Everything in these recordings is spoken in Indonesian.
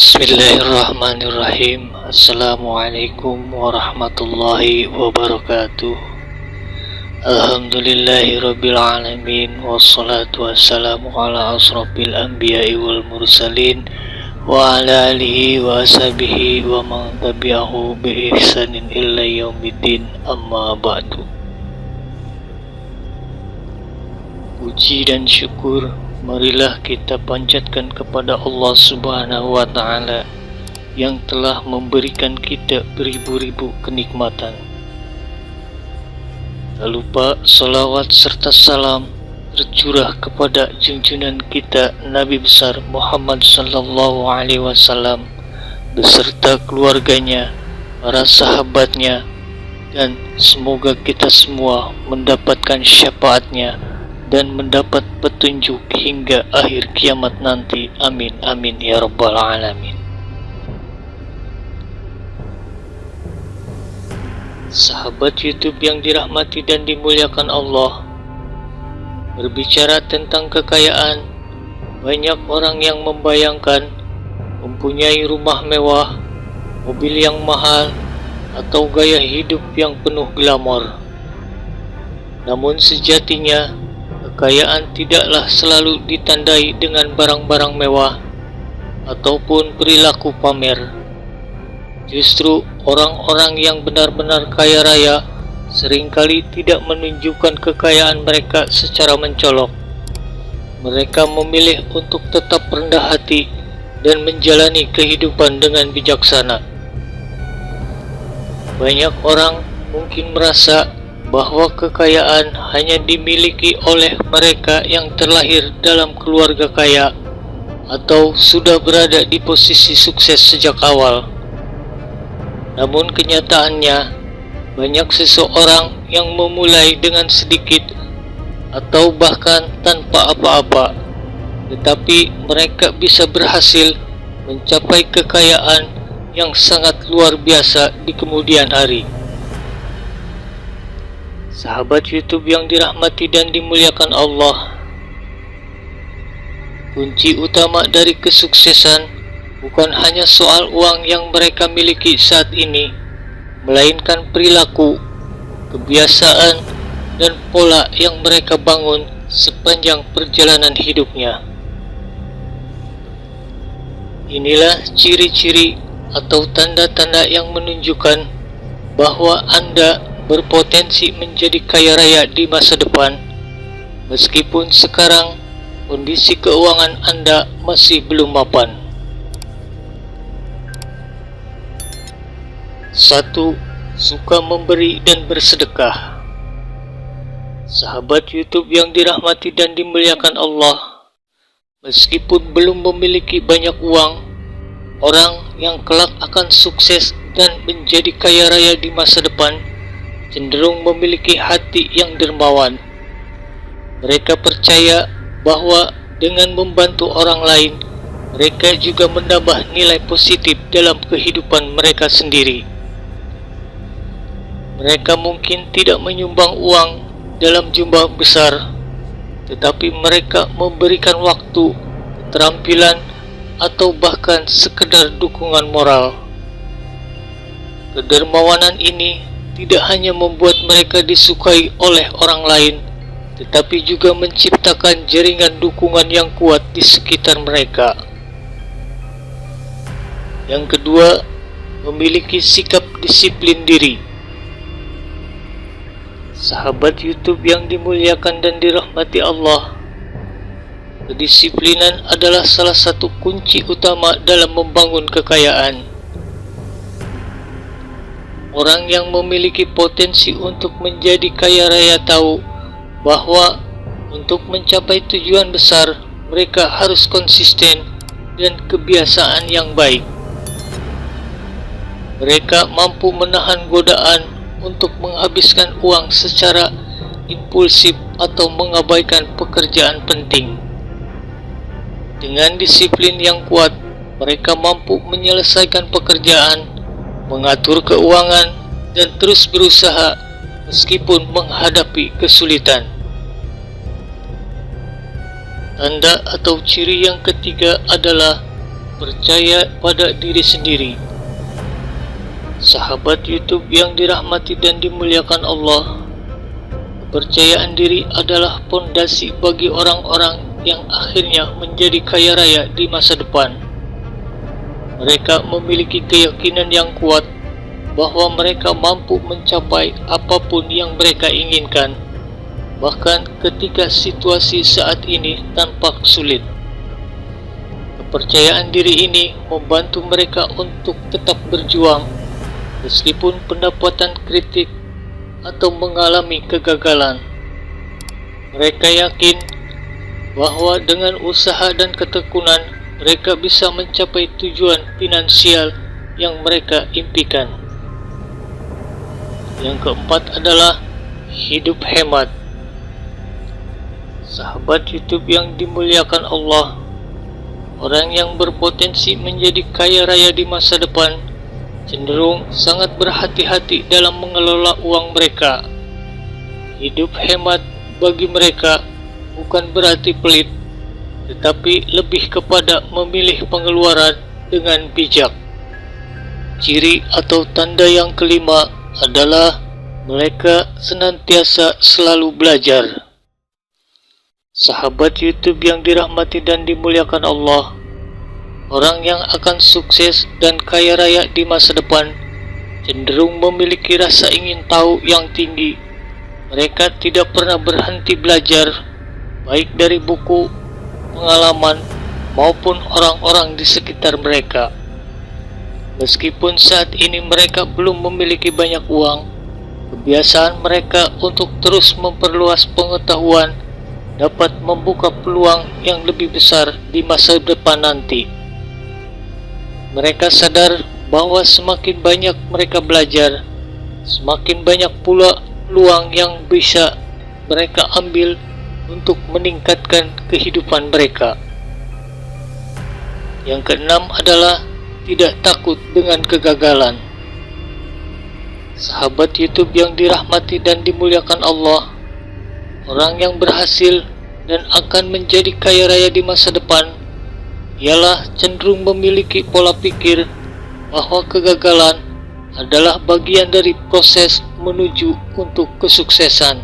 Bismillahirrahmanirrahim. Assalamualaikum warahmatullahi wabarakatuh. Alhamdulillahirabbil alamin, wassalatu wassalamu ala asrofil anbiya'i wal mursalin wa ala alihi wa ashabihi wa man tabi'ahu bi ihsanin illa yaumiddin, amma ba'du. Puji dan syukur marilah kita panjatkan kepada Allah Subhanahu wa Ta'ala yang telah memberikan kita beribu-ribu kenikmatan. Tak lupa salawat serta salam tercurah kepada junjungan kita Nabi besar Muhammad sallallahu alaihi wasallam beserta keluarganya, para sahabatnya, dan semoga kita semua mendapatkan syafaatnya dan mendapat petunjuk hingga akhir kiamat nanti. Amin amin ya rabbal alamin. Sahabat YouTube yang dirahmati dan dimuliakan Allah, berbicara tentang kekayaan, banyak orang yang membayangkan mempunyai rumah mewah, mobil yang mahal, atau gaya hidup yang penuh glamor. Namun sejatinya kekayaan tidaklah selalu ditandai dengan barang-barang mewah ataupun perilaku pamer. Justru orang-orang yang benar-benar kaya raya seringkali tidak menunjukkan kekayaan mereka secara mencolok. Mereka memilih untuk tetap rendah hati dan menjalani kehidupan dengan bijaksana. Banyak orang mungkin merasa bahwa kekayaan hanya dimiliki oleh mereka yang terlahir dalam keluarga kaya atau sudah berada di posisi sukses sejak awal. Namun kenyataannya, banyak seseorang yang memulai dengan sedikit atau bahkan tanpa apa-apa, tetapi mereka bisa berhasil mencapai kekayaan yang sangat luar biasa di kemudian hari. Sahabat YouTube yang dirahmati dan dimuliakan Allah, kunci utama dari kesuksesan bukan hanya soal uang yang mereka miliki saat ini, melainkan perilaku, kebiasaan, dan pola yang mereka bangun sepanjang perjalanan hidupnya. Inilah ciri-ciri atau tanda-tanda yang menunjukkan bahwa Anda berpotensi menjadi kaya raya di masa depan, meskipun sekarang kondisi keuangan Anda masih belum mapan. 1. Suka memberi dan bersedekah. Sahabat YouTube yang dirahmati dan dimuliakan Allah, meskipun belum memiliki banyak uang, orang yang kelak akan sukses dan menjadi kaya raya di masa depan cenderung memiliki hati yang dermawan. Mereka percaya bahwa dengan membantu orang lain, mereka juga menambah nilai positif dalam kehidupan mereka sendiri. Mereka mungkin tidak menyumbang uang dalam jumlah besar, tetapi mereka memberikan waktu, keterampilan, atau bahkan sekedar dukungan moral. Kedermawanan ini tidak hanya membuat mereka disukai oleh orang lain, tetapi juga menciptakan jaringan dukungan yang kuat di sekitar mereka. Yang kedua, memiliki sikap disiplin diri. Sahabat YouTube yang dimuliakan dan dirahmati Allah, kedisiplinan adalah salah satu kunci utama dalam membangun kekayaan. Orang yang memiliki potensi untuk menjadi kaya raya tahu bahwa untuk mencapai tujuan besar, mereka harus konsisten dan kebiasaan yang baik. Mereka mampu menahan godaan untuk menghabiskan uang secara impulsif atau mengabaikan pekerjaan penting. Dengan disiplin yang kuat, mereka mampu menyelesaikan pekerjaan, mengatur keuangan, dan terus berusaha meskipun menghadapi kesulitan. Tanda atau ciri yang ketiga adalah percaya pada diri sendiri. Sahabat YouTube yang dirahmati dan dimuliakan Allah, kepercayaan diri adalah pondasi bagi orang-orang yang akhirnya menjadi kaya raya di masa depan. Mereka memiliki keyakinan yang kuat bahwa mereka mampu mencapai apapun yang mereka inginkan, bahkan ketika situasi saat ini tampak sulit. Kepercayaan diri ini membantu mereka untuk tetap berjuang meskipun pendapatan kritik atau mengalami kegagalan. Mereka yakin bahwa dengan usaha dan ketekunan mereka bisa mencapai tujuan finansial yang mereka impikan. Yang keempat adalah hidup hemat. Sahabat YouTube yang dimuliakan Allah, orang yang berpotensi menjadi kaya raya di masa depan cenderung sangat berhati-hati dalam mengelola uang mereka. Hidup hemat bagi mereka bukan berarti pelit, tetapi lebih kepada memilih pengeluaran dengan bijak. Ciri atau tanda yang kelima adalah mereka senantiasa selalu belajar. Sahabat YouTube yang dirahmati dan dimuliakan Allah, orang yang akan sukses dan kaya raya di masa depan cenderung memiliki rasa ingin tahu yang tinggi. Mereka tidak pernah berhenti belajar, baik dari buku, pengalaman, maupun orang-orang di sekitar mereka. Meskipun saat ini mereka belum memiliki banyak uang, kebiasaan mereka untuk terus memperluas pengetahuan dapat membuka peluang yang lebih besar di masa depan nanti. Mereka sadar bahwa semakin banyak mereka belajar, semakin banyak pula peluang yang bisa mereka ambil untuk meningkatkan kehidupan mereka. Yang keenam adalah tidak takut dengan kegagalan. Sahabat YouTube yang dirahmati dan dimuliakan Allah, orang yang berhasil dan akan menjadi kaya raya di masa depan ialah cenderung memiliki pola pikir bahwa kegagalan adalah bagian dari proses menuju untuk kesuksesan.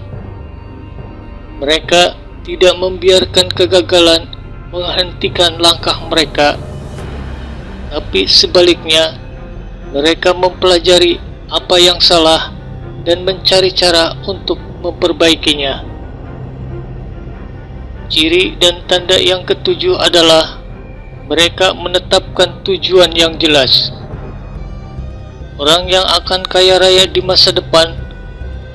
Mereka tidak membiarkan kegagalan menghentikan langkah mereka, tapi sebaliknya mereka mempelajari apa yang salah dan mencari cara untuk memperbaikinya. Ciri dan tanda yang ketujuh adalah mereka menetapkan tujuan yang jelas. Orang yang akan kaya raya di masa depan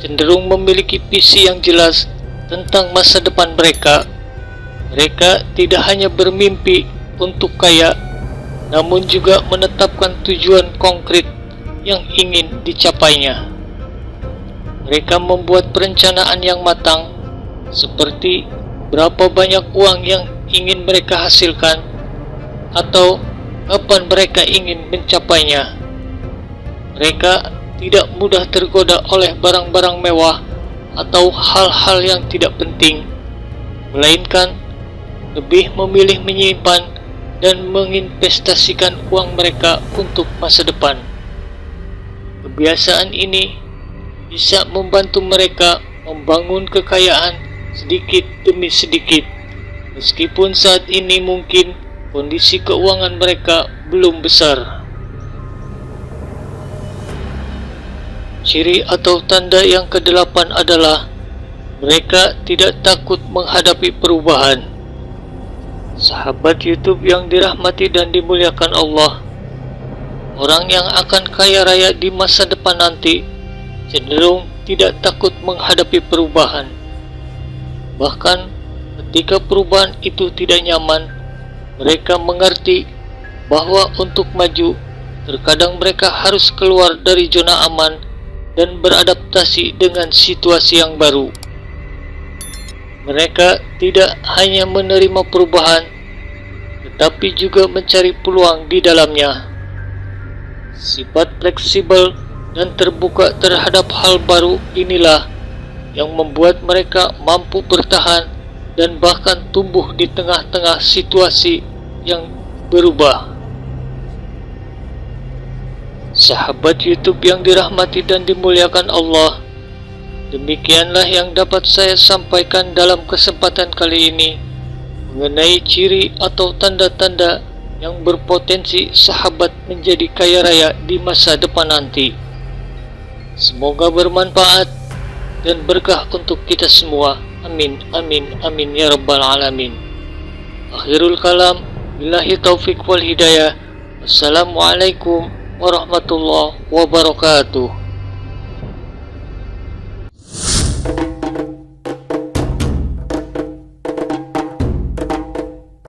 cenderung memiliki visi yang jelas tentang masa depan mereka. Mereka tidak hanya bermimpi untuk kaya, namun juga menetapkan tujuan konkret yang ingin dicapainya. Mereka membuat perencanaan yang matang, seperti berapa banyak uang yang ingin mereka hasilkan atau kapan mereka ingin mencapainya. Mereka tidak mudah tergoda oleh barang-barang mewah atau hal-hal yang tidak penting, melainkan lebih memilih menyimpan dan menginvestasikan uang mereka untuk masa depan. Kebiasaan ini bisa membantu mereka membangun kekayaan sedikit demi sedikit, meskipun saat ini mungkin kondisi keuangan mereka belum besar. Ciri atau tanda yang kedelapan adalah mereka tidak takut menghadapi perubahan. Sahabat YouTube yang dirahmati dan dimuliakan Allah, orang yang akan kaya raya di masa depan nanti cenderung tidak takut menghadapi perubahan. Bahkan ketika perubahan itu tidak nyaman, mereka mengerti bahwa untuk maju, terkadang mereka harus keluar dari zona aman dan beradaptasi dengan situasi yang baru. Mereka tidak hanya menerima perubahan, tetapi juga mencari peluang di dalamnya. Sifat fleksibel dan terbuka terhadap hal baru inilah yang membuat mereka mampu bertahan dan bahkan tumbuh di tengah-tengah situasi yang berubah. Sahabat YouTube yang dirahmati dan dimuliakan Allah, demikianlah yang dapat saya sampaikan dalam kesempatan kali ini mengenai ciri atau tanda-tanda yang berpotensi sahabat menjadi kaya raya di masa depan nanti. Semoga bermanfaat dan berkah untuk kita semua. Amin, amin, amin ya rabbal alamin. Akhirul kalam, billahi taufiq wal hidayah. Assalamualaikum warahmatullahi wabarakatuh.